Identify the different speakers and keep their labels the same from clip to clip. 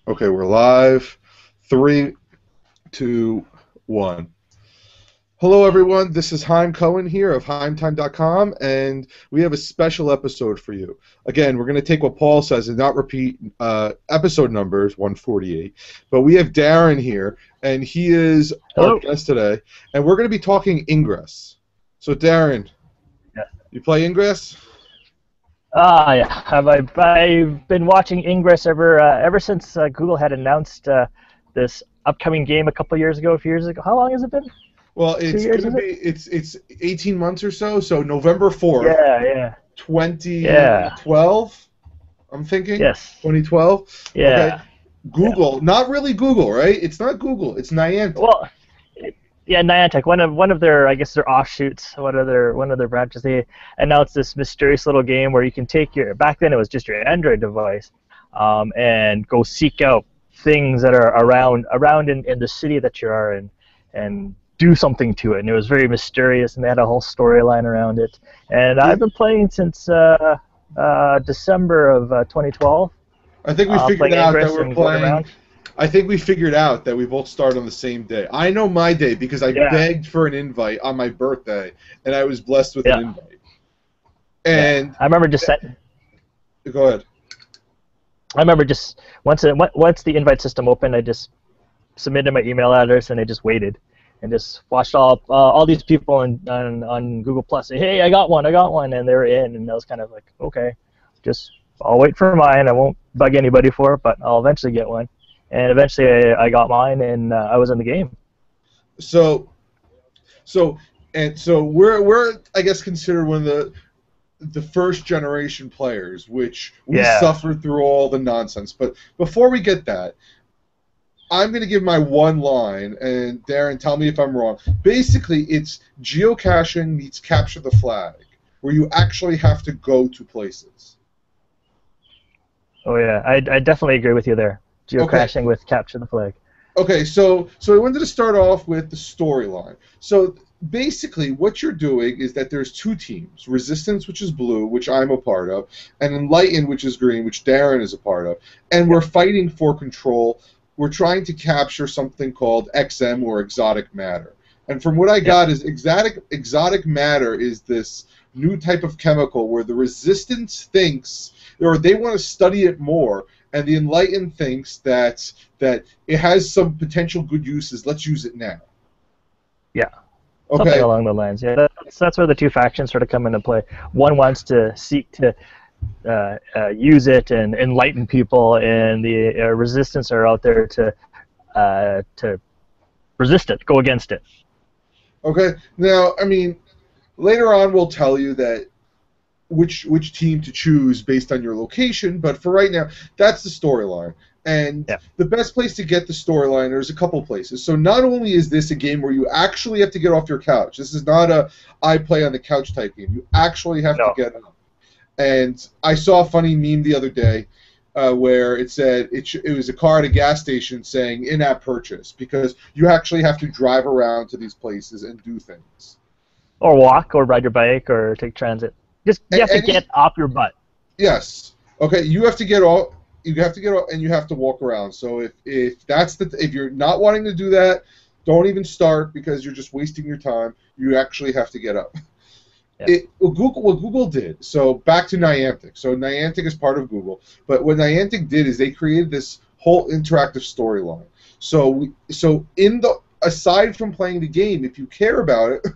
Speaker 1: Okay, we're live. Three, two, one. Hello, everyone. This is Haim Cohen here of HaimTime.com, and we have a special episode for you. Again, we're going to take what Paul says and not repeat episode numbers, 148. But we have Darren here, and he is our guest today, and we're going to be talking Ingress. So, Darren, you play Ingress?
Speaker 2: Yeah. I've been watching Ingress ever since Google had announced this upcoming game a few years ago. How long has it been?
Speaker 1: Well, it's going to be it's 18 months or so. So November 4th.
Speaker 2: Yeah.
Speaker 1: 2012. I'm thinking.
Speaker 2: Yes.
Speaker 1: 2012.
Speaker 2: Yeah.
Speaker 1: Okay. Google, not really Google, right? It's not Google. It's Niantic.
Speaker 2: Well, Niantic, one of their, I guess, their offshoots, one of their branches. They announced this mysterious little game where you can take back then it was just your Android device, and go seek out things that are around in the city that you are in, and do something to it. And it was very mysterious, and they had a whole storyline around it. And I've been playing since December of 2012.
Speaker 1: I think we figured out that we're playing. I think we figured out that we both start on the same day. I know my day because I begged for an invite on my birthday, and I was blessed with an invite. And
Speaker 2: I remember just setting.
Speaker 1: Go ahead.
Speaker 2: I remember just once the invite system opened, I just submitted my email address, and I just waited and just watched all these people on Google Plus say, "Hey, I got one," and they were in, and I was kind of like, "Okay, I'll wait for mine. I won't bug anybody for it, but I'll eventually get one." And eventually I got mine, and I was in the game. So we're I guess considered one of the first generation players, which we suffered through all the nonsense. But before we get that, I'm going to give my one line, and Darren, tell me if I'm wrong. Basically, it's geocaching meets capture the flag, where you actually have to go to places. Oh yeah, I definitely agree with you there. Geocaching with capture the flag.
Speaker 1: Okay, so I wanted to start off with the storyline. So basically, what you're doing is that there's two teams: Resistance, which is blue, which I'm a part of, and Enlighten, which is green, which Darren is a part of. And we're fighting for control. We're trying to capture something called XM, or exotic matter. And from what I got is exotic matter is this new type of chemical where the Resistance thinks, or they want to study it more, and the Enlightened thinks that it has some potential good uses. Let's use it now.
Speaker 2: Yeah. Okay. Something along the lines. Yeah, that's where the two factions sort of come into play. One wants to seek to use it and enlighten people, and the Resistance are out there to resist it, go against it.
Speaker 1: Okay. Now, I mean, later on we'll tell you that which team to choose based on your location, but for right now, that's the storyline. And the best place to get the storyline, there's a couple places. So not only is this a game where you actually have to get off your couch. This is not a I play on the couch type game. You actually have to get up. And I saw a funny meme the other day where it said it was a car at a gas station saying in-app purchase, because you actually have to drive around to these places and do things.
Speaker 2: Or walk, or ride your bike, or take transit. You have to get off your butt.
Speaker 1: Yes. Okay. You have to get off. You have to get off, and you have to walk around. So if you're not wanting to do that, don't even start, because you're just wasting your time. You actually have to get up. Yeah. What Google did. So back to Niantic. So Niantic is part of Google, but what Niantic did is they created this whole interactive storyline. So aside from playing the game, if you care about it,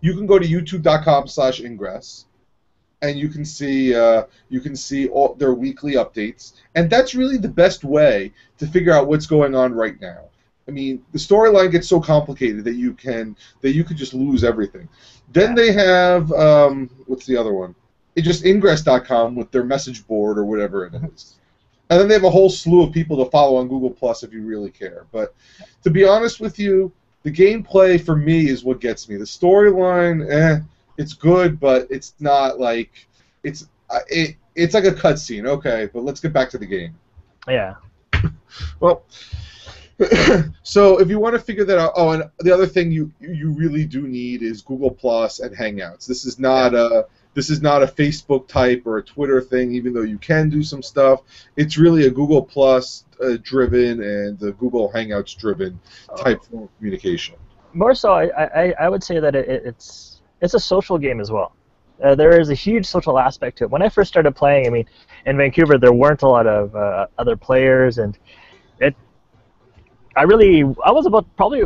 Speaker 1: you can go to youtube.com/ingress, and you can see all their weekly updates, and that's really the best way to figure out what's going on right now. I mean, the storyline gets so complicated that you could just lose everything. Then they have what's the other one? It's just ingress.com with their message board or whatever it is. And then they have a whole slew of people to follow on Google Plus if you really care. But to be honest with you, the gameplay for me is what gets me. The storyline, it's good, but it's not like it's like a cutscene. Okay, but let's get back to the game.
Speaker 2: Yeah.
Speaker 1: Well, so if you want to figure that out, and the other thing you really do need is Google Plus and Hangouts. This is not This is not a Facebook type or a Twitter thing, even though you can do some stuff. It's really a Google Plus driven and the Google Hangouts driven type form of communication.
Speaker 3: More so, I would say that it's a social game as well. There is a huge social aspect to it. When I first started playing, I mean, in Vancouver, there weren't a lot of other players, and I was probably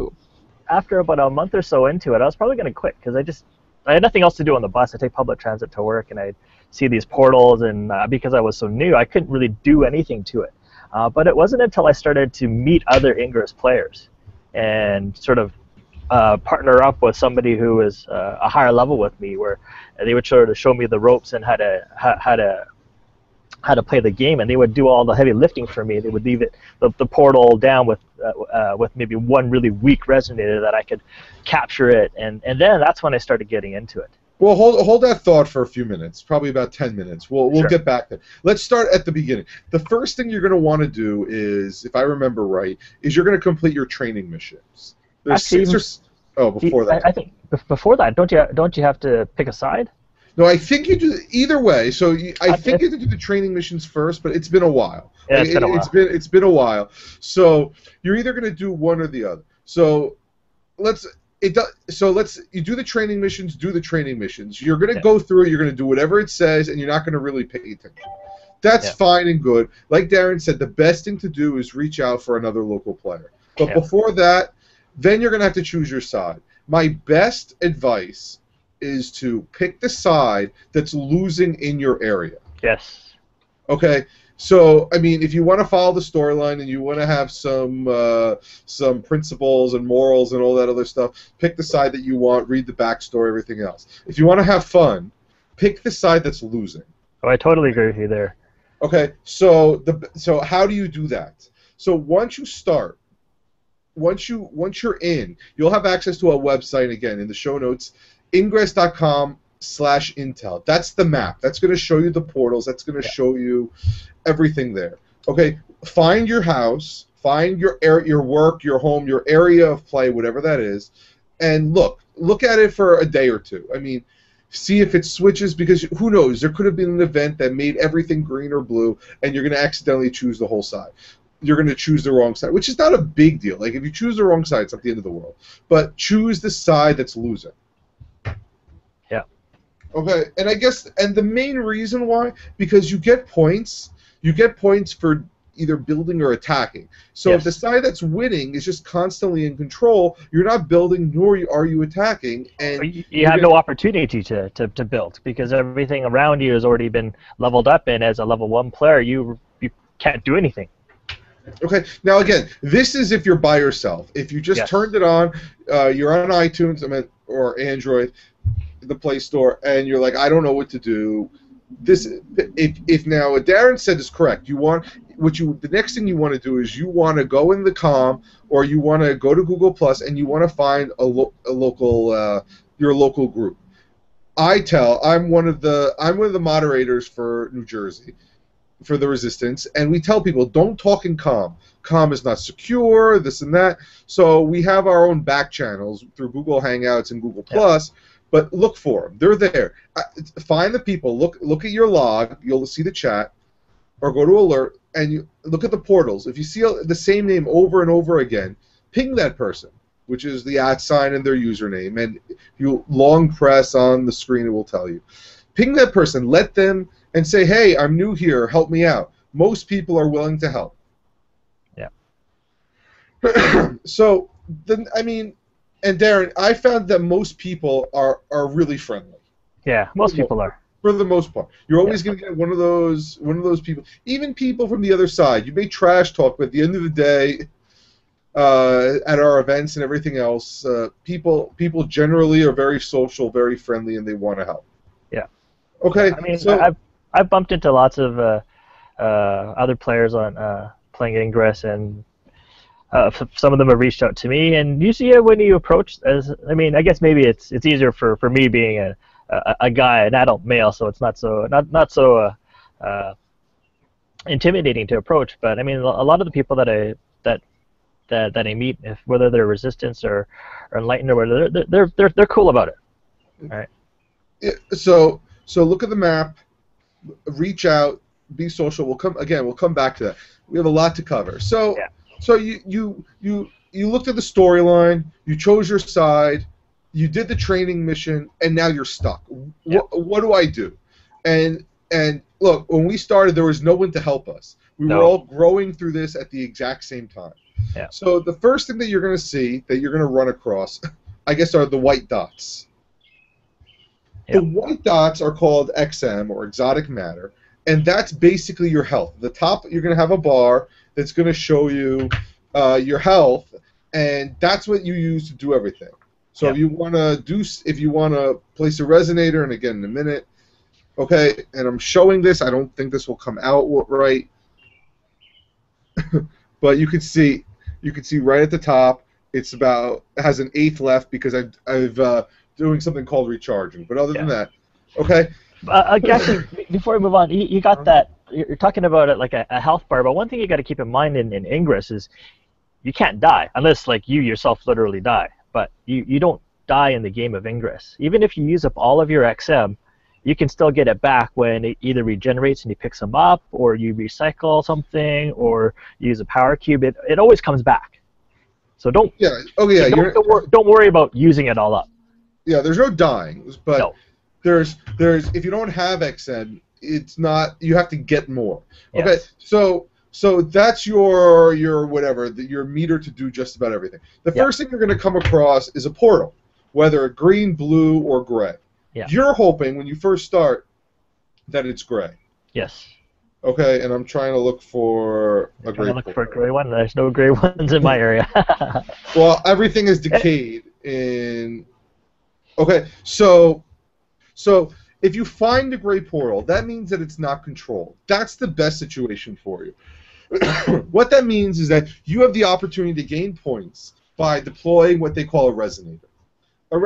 Speaker 3: after about a month or so into it, I was probably going to quit because I had nothing else to do on the bus. I take public transit to work, and I'd see these portals, and because I was so new, I couldn't really do anything to it. But it wasn't until I started to meet other Ingress players and sort of partner up with somebody who was a higher level with me, where they would sort of show me the ropes and how to play the game, and they would do all the heavy lifting for me. They would leave the portal down with maybe one really weak resonator that I could capture it, and then that's when I started getting into it.
Speaker 1: Well, hold that thought for a few minutes, probably about 10 minutes. We'll
Speaker 3: Sure.
Speaker 1: get back there. Let's start at the beginning. The first thing you're going to want to do is, if I remember right, is you're going to complete your training missions. There's before that.
Speaker 3: I think before that, don't you have to pick a side?
Speaker 1: No, I think you do either way. So I think you have to do the training missions first, but it's been a while.
Speaker 3: Yeah, it's been a while.
Speaker 1: It's been a while. So you're either going to do one or the other. So you do the training missions. Do the training missions. You're going to go through it. You're going to do whatever it says, and you're not going to really pay attention. That's fine and good. Like Darren said, the best thing to do is reach out for another local player. But before that, then you're going to have to choose your side. My best advice is to pick the side that's losing in your area.
Speaker 3: Yes.
Speaker 1: Okay? So, I mean, if you want to follow the storyline and you want to have some principles and morals and all that other stuff, pick the side that you want, read the backstory, everything else. If you want to have fun, pick the side that's losing.
Speaker 3: Oh, I totally agree with you there.
Speaker 1: Okay, so how do you do that? So once you start, once you're in, you'll have access to a website again in the show notes, ingress.com/intel. That's the map. That's going to show you the portals. That's going to show you everything there. Okay, find your house, find your work, your home, your area of play, whatever that is, and look at it for a day or two. I mean, see if it switches, because who knows? There could have been an event that made everything green or blue, and you're going to accidentally choose the whole side. You're going to choose the wrong side, which is not a big deal. Like, if you choose the wrong side, it's not the end of the world. But choose the side that's losing.
Speaker 3: Yeah.
Speaker 1: Okay, and I guess, and the main reason why, because you get points for either building or attacking. So if the side that's winning is just constantly in control, you're not building nor are you attacking, and
Speaker 3: you have no opportunity to build, because everything around you has already been leveled up, and as a level 1 player, you can't do anything.
Speaker 1: Okay, now again, this is if you're by yourself. If you just turned it on, you're on iTunes, or Android, the Play Store, and you're like, I don't know what to do. If now what Darren said is correct, the next thing you want to do is you want to go in the com, or you want to go to Google Plus, and you want to find your local group. I'm one of the moderators for New Jersey, for the Resistance, and we tell people, don't talk in com. Com is not secure, this and that. So we have our own back channels through Google Hangouts and Google Plus, but look for them. They're there. Find the people. Look at your log. You'll see the chat, or go to alert, and you look at the portals. If you see the same name over and over again, ping that person, which is the @ and their username, and if you long press on the screen, it will tell you. Ping that person. Let them. And say, hey, I'm new here, help me out. Most people are willing to help.
Speaker 3: Yeah.
Speaker 1: So, and Darren, I found that most people are really friendly.
Speaker 3: Yeah, most people are.
Speaker 1: For the most part. You're always going to get one of those people, even people from the other side. You may trash talk, but at the end of the day, at our events and everything else, people generally are very social, very friendly, and they want to help.
Speaker 3: Yeah.
Speaker 1: Okay.
Speaker 3: I mean, I've bumped into lots of other players on playing Ingress, and some of them have reached out to me. And usually, when you approach, I guess maybe it's easier for me being a guy, an adult male, so it's not so intimidating to approach. But I mean, a lot of the people that I meet, whether they're Resistance or Enlightened or whatever, they're cool about it. All right.
Speaker 1: Yeah, so. So look at the map, reach out, be social. We'll come back to that. We have a lot to cover. So you looked at the storyline, you chose your side, you did the training mission, and now you're stuck. What do I do? And look, when we started, there was no one to help us. We were all growing through this at the exact same time.
Speaker 3: Yeah.
Speaker 1: So the first thing that you're going to see, that you're going to run across, I guess, are the white dots. The white dots are called XM, or exotic matter, and that's basically your health. At the top, you're going to have a bar that's going to show you your health, and that's what you use to do everything. So if you want to place a resonator, and again in a minute, okay, and I'm showing this. I don't think this will come out right, but you can see right at the top. It has an eighth left because I've doing something called recharging. But other than that, okay.
Speaker 3: Actually, before we move on, you got that. You're talking about it like a health bar, but one thing you got to keep in mind in Ingress is you can't die unless like you yourself literally die. But you don't die in the game of Ingress. Even if you use up all of your XM, you can still get it back when it either regenerates and you pick some up, or you recycle something, or you use a power cube. It always comes back. So don't worry about using it all up.
Speaker 1: Yeah, there's no dying, but there's if you don't have XM, it's not. You have to get more. Okay, so that's your whatever, your meter to do just about everything. The first thing you're going to come across is a portal, whether green, blue, or gray.
Speaker 3: Yeah.
Speaker 1: You're hoping when you first start that it's gray.
Speaker 3: Yes.
Speaker 1: Okay, and I'm trying to look for a gray.
Speaker 3: Look for a gray one. There's no gray ones in my area.
Speaker 1: Well, everything is decayed in. Okay, so if you find a gray portal, that means that it's not controlled. That's the best situation for you. What that means is that you have the opportunity to gain points by deploying what they call a resonator. A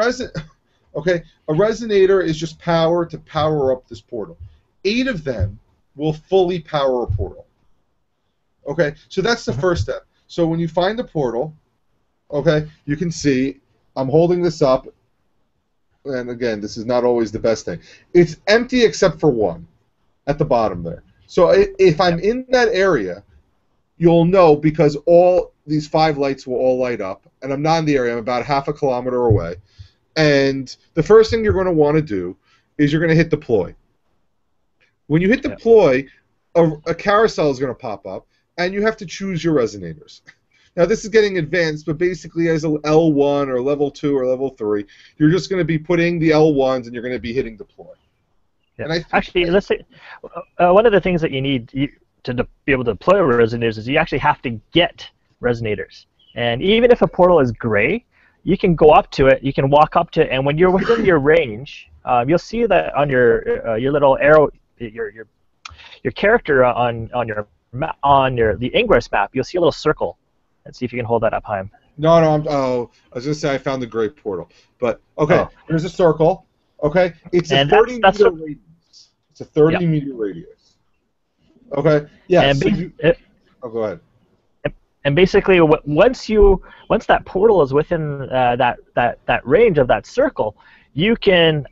Speaker 1: resonator is just power to power up this portal. 8 of them will fully power a portal. Okay, so that's the first step. So when you find the portal, okay, you can see I'm holding this up, and again, this is not always the best thing. It's empty except for one at the bottom there. So if I'm in that area, you'll know because all these 5 lights will all light up, and I'm not in the area. I'm about half a kilometer away. And the first thing you're going to want to do is you're going to hit deploy. When you hit deploy, a carousel is going to pop up, and you have to choose your resonators. Now, this is getting advanced, but basically as a L1 or level 2 or level 3, you're just going to be putting the L1s and you're going to be hitting deploy.
Speaker 3: Yeah. Actually, let's say one of the things that you need to be able to deploy resonators is you actually have to get resonators. And even if a portal is gray, you can go up to it, you can walk up to it, and when you're within your range, you'll see that on your little arrow, your character on the Ingress map, you'll see a little circle. Let's see if you can hold that up, Haim.
Speaker 1: No, I was going to say I found the gray portal. But, okay, there's a circle. Okay, it's a 30-meter radius. It's a 30-meter radius. Okay, yeah. Go ahead.
Speaker 3: And basically, once that portal is within that range of that circle, you can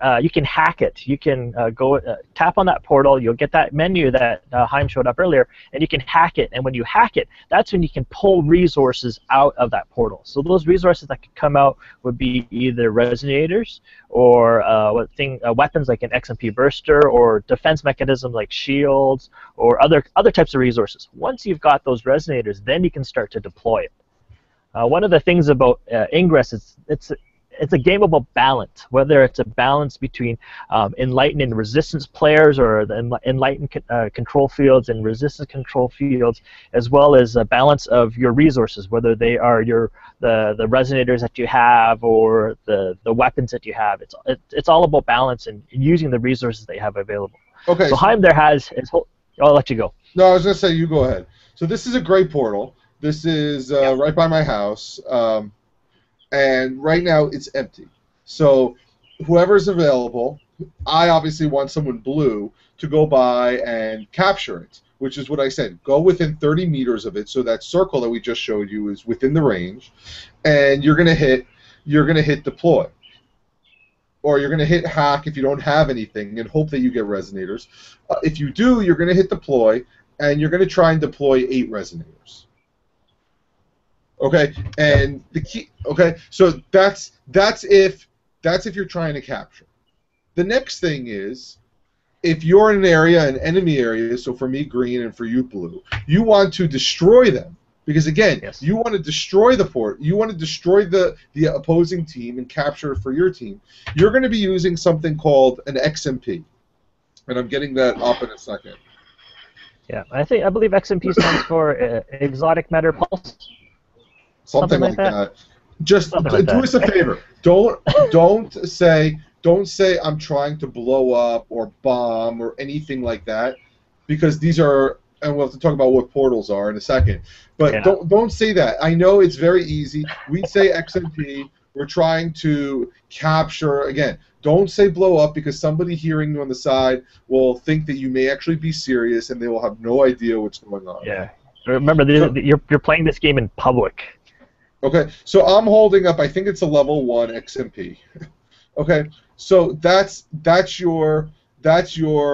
Speaker 3: hack it. You can go tap on that portal. You'll get that menu that Haim showed up earlier, and you can hack it. And when you hack it, that's when you can pull resources out of that portal. So those resources that could come out would be either resonators or weapons like an XMP burster, or defense mechanisms like shields, or other types of resources. Once you've got those resonators, then you can start to deploy it. One of the things about Ingress is it's a game about balance, whether it's a balance between enlightened and resistance players, or the enlightened control fields and resistance control fields, as well as a balance of your resources, whether they are the resonators that you have or the weapons that you have. It's all about balance and using the resources that you have available.
Speaker 1: Okay.
Speaker 3: So Haim there has his whole. I'll let you go.
Speaker 1: No, I was going to say you go ahead. So this is a gray portal. This is right by my house. And right now it's empty. So whoever's available, I obviously want someone blue to go by and capture it, which is what I said. Go within 30 meters of it, so that circle that we just showed you is within the range, and you're gonna hit deploy. or you're going to hit hack if you don't have anything and hope that you get resonators. If you do, you're going to hit deploy, and you're going to try and deploy 8 resonators. Okay, and the key. Okay, so that's if you're trying to capture. The next thing is, if you're in an area, an enemy area, so for me green and for you blue, you want to destroy them. Because again, you want to destroy the port, you want to destroy the opposing team and capture it for your team. You're going to be using something called an XMP, and I'm getting that up in a second.
Speaker 3: Yeah, I believe XMP stands for Exotic Matter Pulse.
Speaker 1: Something like that. Just do us a favor. Don't say I'm trying to blow up or bomb or anything like that, because these are. And we'll have to talk about what portals are in a second. But don't say that. I know it's very easy. We'd say XMP. We're trying to capture. Again, don't say blow up, because somebody hearing you on the side will think that you may actually be serious, and they will have no idea what's going on.
Speaker 3: Yeah. Remember, you're playing this game in public.
Speaker 1: Okay. So I'm holding up, I think it's a level 1 XMP. Okay. So that's your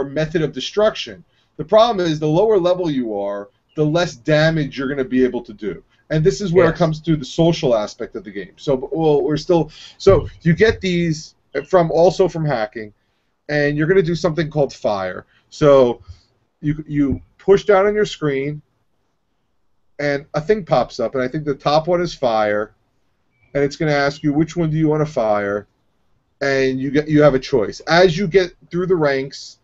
Speaker 1: method of destruction. The problem is, the lower level you are, the less damage you're going to be able to do. And this is where it comes to the social aspect of the game. So you get these also from hacking, and you're going to do something called fire. So you push down on your screen, and a thing pops up, and I think the top one is fire, and it's going to ask you which one do you want to fire, and you have a choice. As you get through the ranks,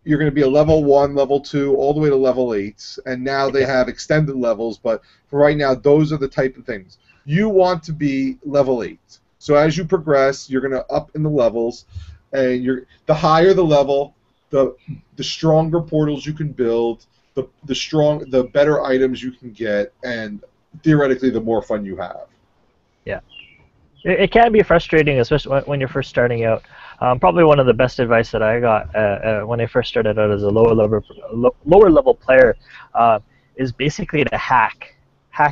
Speaker 1: you're going to be a level 1, level 2, all the way to level 8, and now they have extended levels, but for right now, those are the type of things. You want to be level 8. So as you progress, you're going to up in the levels, and the higher the level, the stronger portals you can build, the better items you can get, and theoretically, the more fun you have. Yeah.
Speaker 3: It can be frustrating, especially when you're first starting out. Probably one of the best advice that I got when I first started out as a lower level player is basically to hack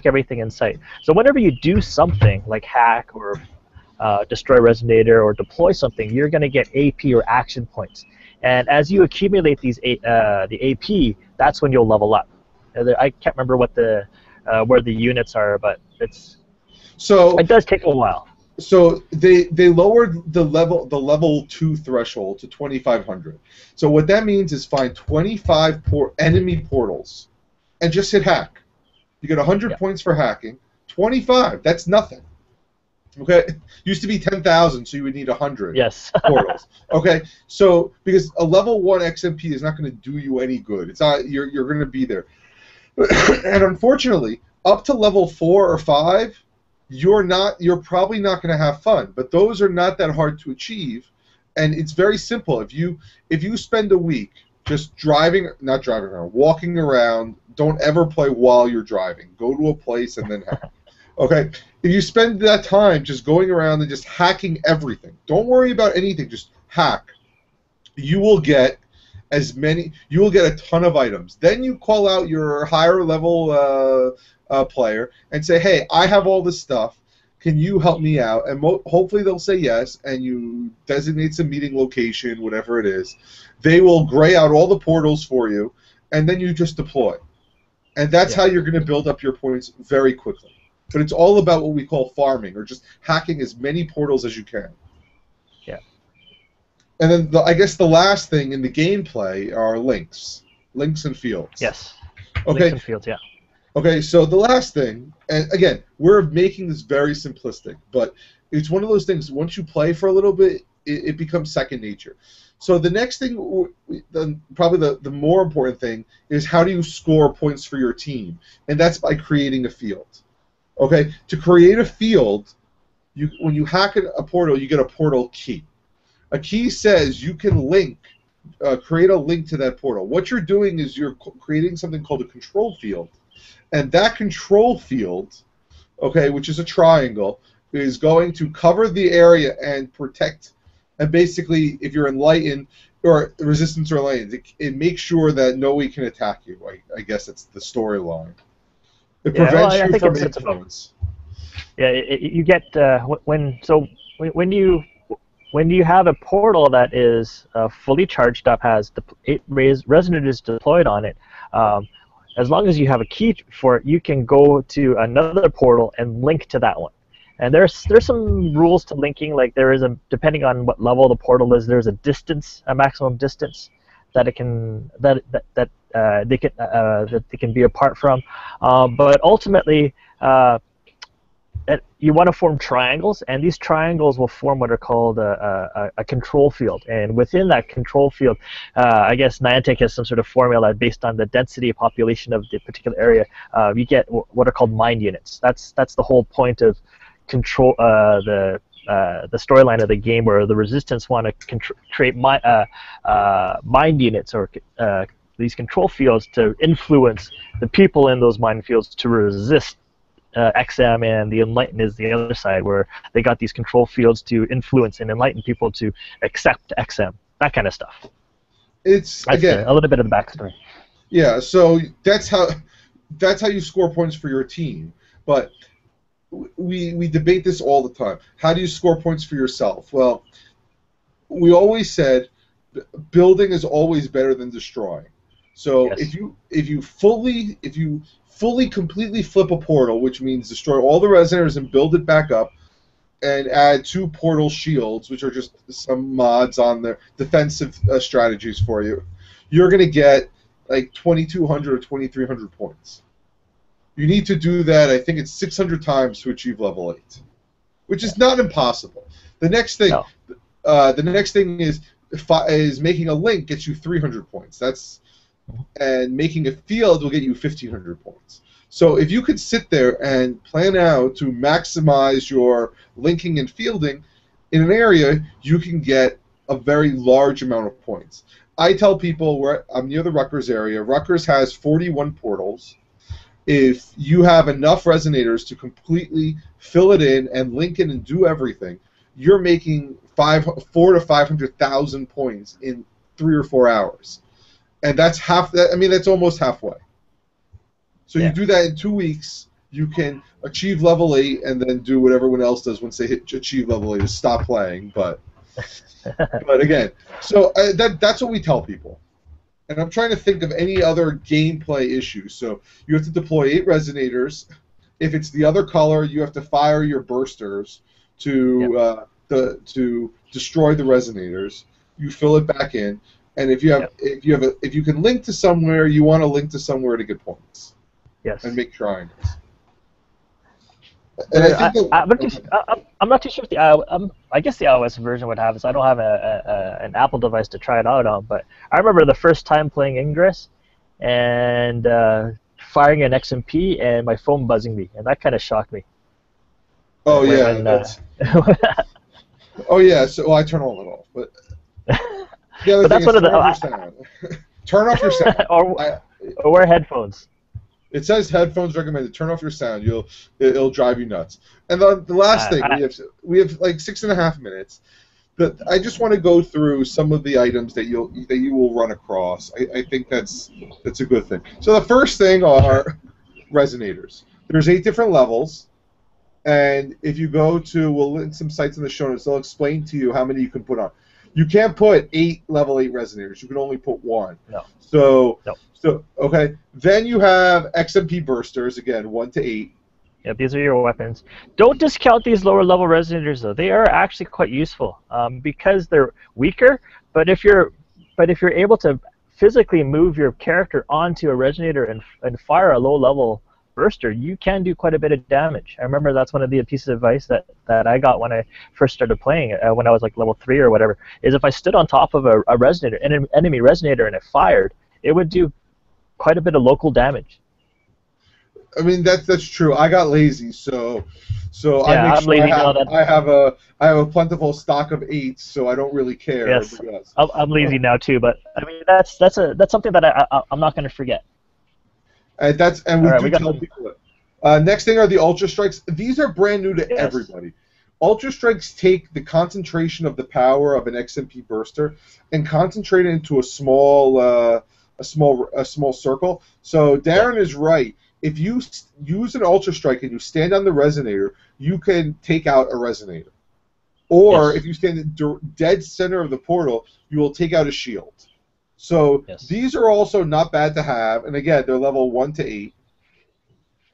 Speaker 3: everything in sight. So whenever you do something like hack or destroy resonator or deploy something, you're going to get AP or action points. And as you accumulate these the AP, that's when you'll level up. I can't remember what where the units are, but it does take a while.
Speaker 1: So they lowered the level 2 threshold to 2,500. So what that means is find 25 enemy portals, and just hit hack. You get 100 points for hacking. 25. That's nothing. Okay. Used to be 10,000, so you would need 100 portals. Okay. So because a level 1 XMP is not going to do you any good. It's not. You're going to be there. And unfortunately, up to level 4 or 5. You're probably not going to have fun, but those are not that hard to achieve, and it's very simple. If you spend a week just walking around, don't ever play while you're driving. Go to a place and then hack. Okay? If you spend that time just going around and just hacking everything, don't worry about anything, just hack. You will get a ton of items. Then you call out your higher level player and say, hey, I have all this stuff. Can you help me out? And hopefully they'll say yes, and you designate some meeting location, whatever it is. They will gray out all the portals for you, and then you just deploy. And that's how you're going to build up your points very quickly. But it's all about what we call farming, or just hacking as many portals as you can.
Speaker 3: Yeah.
Speaker 1: And then I guess the last thing in the gameplay are links and fields.
Speaker 3: Yes.
Speaker 1: Okay.
Speaker 3: Links and fields, yeah.
Speaker 1: Okay, so the last thing, and again, we're making this very simplistic, but it's one of those things, once you play for a little bit, it becomes second nature. So the next thing, probably the more important thing, is how do you score points for your team? And that's by creating a field. Okay, to create a field, when you hack a portal, you get a portal key. A key says you can create a link to that portal. What you're doing is you're creating something called a control field. And that control field, okay, which is a triangle, is going to cover the area and protect. And basically, if you're enlightened, or resistance or enlightened, it makes sure that nobody can attack you. I guess that's the storyline. It prevents you from influence.
Speaker 3: Yeah, you get when you when you have a portal that is fully charged up, has the 8 resonators deployed on it, as long as you have a key for it, you can go to another portal and link to that one. And there's some rules to linking, like there is depending on what level the portal is, there's a distance, a maximum distance that it can that they can be apart from. But ultimately, you want to form triangles, and these triangles will form what are called a control field. And within that control field, I guess Niantic has some sort of formula based on the density of population of the particular area. You get what are called mind units. That's the whole point of control the storyline of the game, where the Resistance want to create mind units or these control fields to influence the people in those mind fields to resist XM, and the Enlighten is the other side, where they got these control fields to influence and enlighten people to accept XM, that kind of stuff.
Speaker 1: That's again
Speaker 3: a little bit of the backstory.
Speaker 1: Yeah, so that's how you score points for your team. But we debate this all the time. How do you score points for yourself? Well, we always said building is always better than destroying. So
Speaker 3: yes.
Speaker 1: if you fully completely flip a portal, which means destroy all the resonators and build it back up, and add 2 portal shields, which are just some mods on the defensive strategies for you, you're going to get like 2,200 or 2,300 points. You need to do that, I think it's 600 times to achieve level 8, which is not impossible. The next thing, is making a link gets you 300 points. And making a field will get you 1,500 points. So if you could sit there and plan out to maximize your linking and fielding in an area, you can get a very large amount of points. I tell people I'm near the Rutgers area. Rutgers has 41 portals. If you have enough resonators to completely fill it in and link it and do everything, you're making 400,000 to 500,000 points in 3 or 4 hours. And that's that's almost halfway. So you do that in 2 weeks, you can achieve level 8 and then do what everyone else does once they achieve level 8 is stop playing. But again, so that's what we tell people. And I'm trying to think of any other gameplay issues. So you have to deploy 8 resonators. If it's the other color, you have to fire your bursters to destroy the resonators. You fill it back in. And if you can link to somewhere, you want to link to somewhere to get points.
Speaker 3: Yes.
Speaker 1: And make triangles. And
Speaker 3: I'm not too sure if I guess the iOS version would have this. I don't have an Apple device to try it out on, but I remember the first time playing Ingress and firing an XMP and my phone buzzing me, and that kind of shocked me.
Speaker 1: Oh yeah. So I turn all it off, but. The other thing is turn off your sound. Turn off your sound.
Speaker 3: or wear headphones.
Speaker 1: It says headphones recommended. Turn off your sound. It'll drive you nuts. And the last thing, we have like 6.5 minutes. But I just want to go through some of the items that you will run across. I think that's a good thing. So the first thing are resonators. There's 8 different levels. And if you go to, we'll link some sites in the show notes, they'll explain to you how many you can put on. You can't put 8 level 8 resonators. You can only put 1.
Speaker 3: No.
Speaker 1: So okay. Then you have XMP bursters again, 1 to 8.
Speaker 3: Yeah, these are your weapons. Don't discount these lower level resonators though. They are actually quite useful because they're weaker. But if you're able to physically move your character onto a resonator and fire a low level burster, you can do quite a bit of damage. I remember that's one of the pieces of advice that I got when I first started playing, when I was like level 3 or whatever, is if I stood on top of a resonator, an enemy resonator, and it fired, it would do quite a bit of local damage.
Speaker 1: I mean that's true. I got lazy, so
Speaker 3: yeah,
Speaker 1: I make sure I have a plentiful stock of 8s, so I don't really care.
Speaker 3: Yes, I'm lazy now too, but I mean that's something that I'm not going to forget.
Speaker 1: And we tell people it. Next thing are the Ultra Strikes. These are brand new to everybody. Ultra Strikes take the concentration of the power of an XMP burster and concentrate it into a small circle. So Darren is right. If you use an Ultra Strike and you stand on the resonator, you can take out a resonator. Or
Speaker 3: Yes.
Speaker 1: if you stand in dead center of the portal, you will take out a shield. So
Speaker 3: Yes.
Speaker 1: these are also not bad to have, and again, they're level 1 to 8.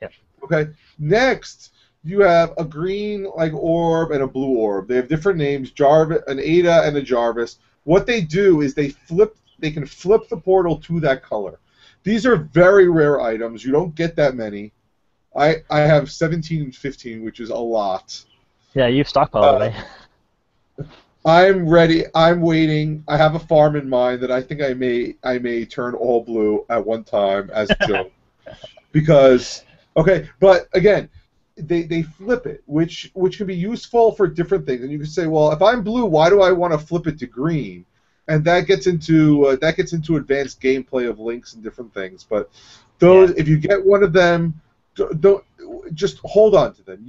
Speaker 3: Yep.
Speaker 1: Okay. Next, you have a green orb and a blue orb. They have different names: an Ada and a Jarvis. What they do is they can flip the portal to that color. These are very rare items. You don't get that many. I have 17 and 15, which is a lot.
Speaker 3: Yeah, you've stockpiled it, eh?
Speaker 1: I'm ready. I'm waiting. I have a farm in mind that I think I may turn all blue at one time as a joke. Because but again, they flip it, which can be useful for different things. And you can say, well, if I'm blue, why do I want to flip it to green? And that gets into advanced gameplay of links and different things. But those, if you get one of them, don't just hold on to them.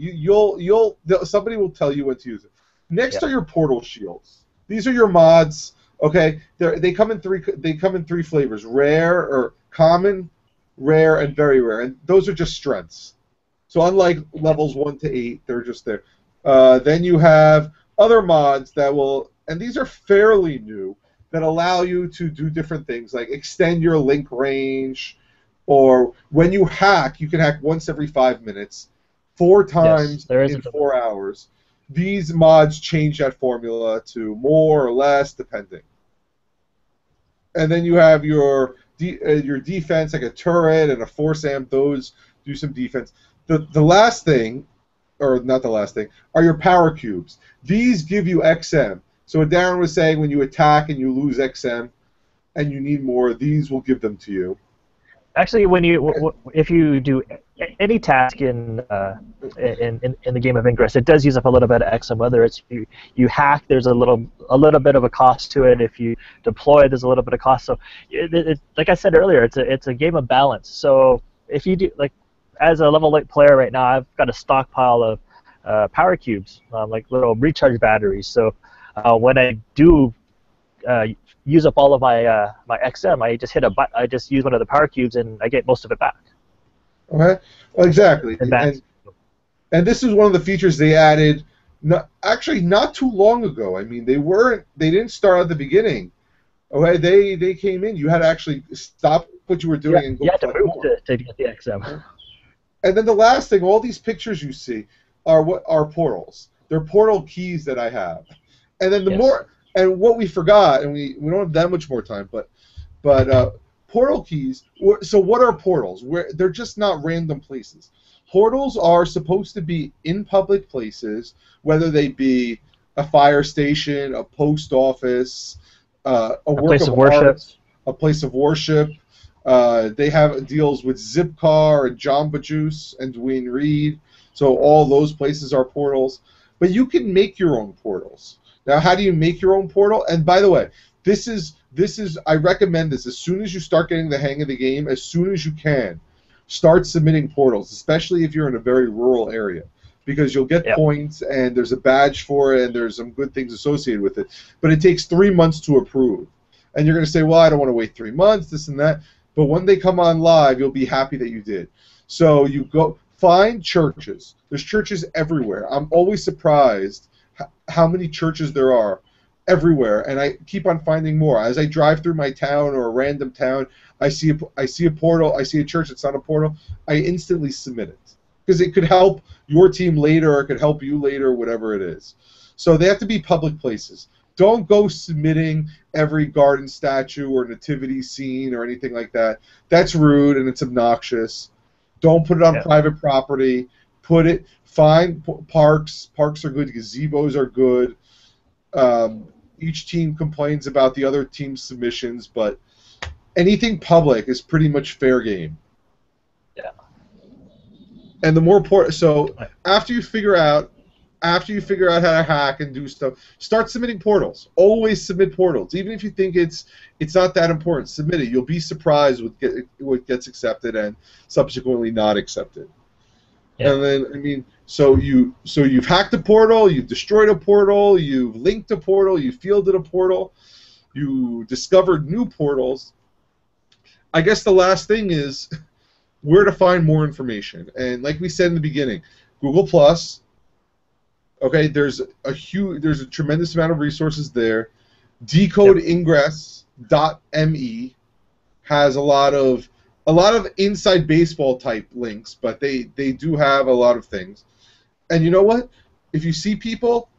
Speaker 1: Somebody will tell you when to use it. Next are your portal shields. These are your mods. Okay, they come in three flavors: rare or common, rare, and very rare. And those are just strengths. So unlike levels 1 to 8, they're just there. Then you have other mods that will, and these are fairly new, that allow you to do different things, like extend your link range, or when you hack, you can hack once every 5 minutes, 4 times in 4 hours. These mods change that formula to more or less, depending. And then you have your defense, like a turret and a force amp. Those do some defense. The last thing, or not the last thing, are your power cubes. These give you XM. So what Darren was saying, when you attack and you lose XM and you need more, these will give them to you.
Speaker 3: Actually, if you do any task in the game of Ingress, it does use up a little bit of XM. Whether it's you hack, there's a little bit of a cost to it. If you deploy, there's a little bit of cost. So, like I said earlier, it's a game of balance. So if you do, like, as a level 8 player right now, I've got a stockpile of power cubes, like little recharge batteries. So when I do use up all of my my XM, I just use one of the power cubes and I get most of it back.
Speaker 1: Okay, well, exactly. And this is one of the features they added, not too long ago. I mean, they didn't start at the beginning. Okay, they came in. You had to actually stop what you were doing and go collect more.
Speaker 3: To get the XM.
Speaker 1: And then the last thing, all these pictures you see are portals. They're portal keys that I have. And then and what we forgot, and we don't have that much more time, but portal keys. So what are portals? They're just not random places. Portals are supposed to be in public places, whether they be a fire station, a post office, a
Speaker 3: place of worship,
Speaker 1: a place of worship. They have deals with Zipcar and Jamba Juice and Dwayne Reed, so all those places are portals. But you can make your own portals. Now, how do you make your own portal? And by the way, this is I recommend this as soon as you start getting the hang of the game, as soon as you can, start submitting portals, especially if you're in a very rural area, because you'll get points and there's a badge for it and there's some good things associated with it. But it takes 3 months to approve, and you're going to say, well, I don't want to wait 3 months, this and that. But when they come on live, you'll be happy that you did. So you go find churches. There's churches everywhere. I'm always surprised how many churches there are everywhere, and I keep on finding more. As I drive through my town or a random town, I see a portal, I see a church that's not a portal, I instantly submit it. Because it could help your team later, or it could help you later, whatever it is. So they have to be public places. Don't go submitting every garden statue or nativity scene or anything like that. That's rude and it's obnoxious. Don't put it on private property. Find parks. Parks are good. Gazebos are good. Each team complains about the other team's submissions, but anything public is pretty much fair game.
Speaker 3: Yeah.
Speaker 1: And the more important, so after you figure out how to hack and do stuff, start submitting portals. Always submit portals, even if you think it's not that important. Submit it. You'll be surprised what gets accepted and subsequently not accepted. Yeah. And then, I mean, so you've hacked a portal, you've destroyed a portal, you've linked a portal, you fielded a portal, you discovered new portals. I guess the last thing is where to find more information. And like we said in the beginning, Google+, Okay, there's a tremendous amount of resources there. Decodeingress.me has a lot of inside baseball type links, but they do have a lot of things. And you know what? If you see people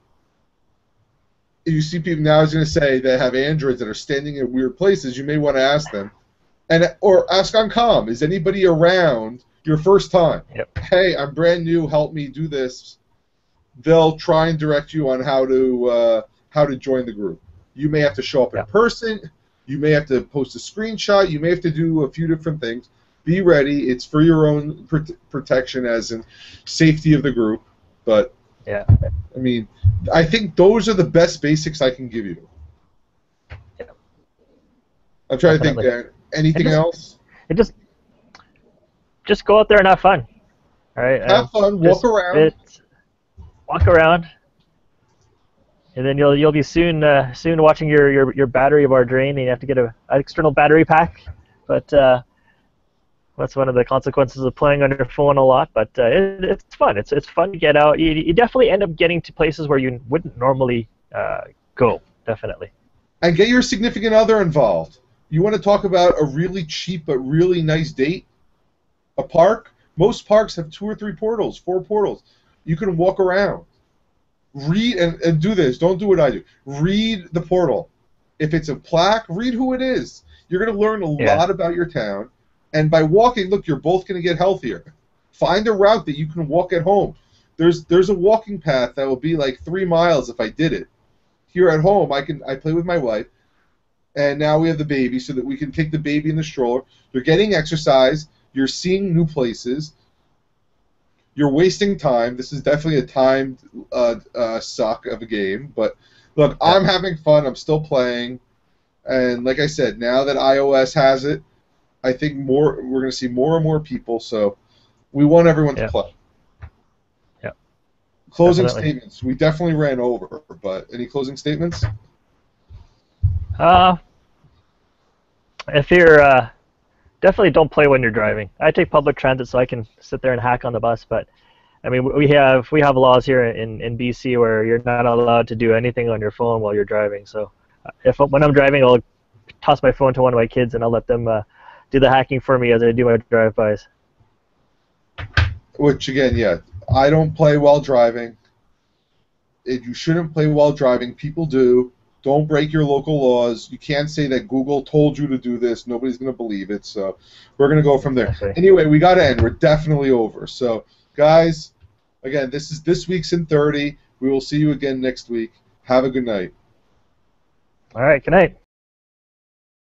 Speaker 1: now, I was going to say that have androids that are standing in weird places, you may want to ask them, or ask on comm. Is anybody around your first time?
Speaker 3: Yep.
Speaker 1: Hey, I'm brand new. Help me do this. They'll try and direct you on how to join the group. You may have to show up in person. You may have to post a screenshot. You may have to do a few different things. Be ready. It's for your own protection, as in safety of the group. But
Speaker 3: yeah,
Speaker 1: I mean, I think those are the best basics I can give you.
Speaker 3: Yeah.
Speaker 1: I'm trying to think, Darren. Anything else?
Speaker 3: Just go out there and have fun. All right.
Speaker 1: Have fun. Walk around.
Speaker 3: Walk around. And then you'll be soon watching your battery bar drain, and you have to get an external battery pack. But that's one of the consequences of playing on your phone a lot. But it's fun. It's fun to get out. You definitely end up getting to places where you wouldn't normally go. Definitely.
Speaker 1: And get your significant other involved. You want to talk about a really cheap but really nice date? A park? Most parks have 2 or 3 portals, 4 portals. You can walk around. Read and do this. Don't do what I do. Read the portal. If it's a plaque, read who it is. You're going to learn a lot about your town. And by walking, look, you're both going to get healthier. Find a route that you can walk at home. There's a walking path that will be like 3 miles if I did it. Here at home, I play with my wife, and now we have the baby so that we can take the baby in the stroller. You're getting exercise. You're seeing new places. You're wasting time. This is definitely a timed suck of a game. But look, I'm having fun. I'm still playing. And like I said, now that iOS has it, I think we're going to see more and more people. So we want everyone to play.
Speaker 3: Yeah.
Speaker 1: Closing statements. We definitely ran over, but any closing statements?
Speaker 3: If you're definitely don't play when you're driving. I take public transit so I can sit there and hack on the bus, but I mean we have laws here in BC where you're not allowed to do anything on your phone while you're driving. So when I'm driving, I'll toss my phone to one of my kids and I'll let them do the hacking for me as I do my drive-bys.
Speaker 1: Which again, I don't play while driving. You shouldn't play while driving. People do. Don't break your local laws. You can't say that Google told you to do this. Nobody's going to believe it. So we're going to go from there. Anyway, we got to end. We're definitely over. So, guys, again, this is this week's inThirty. We will see you again next week. Have a good night.
Speaker 3: All right. Good night.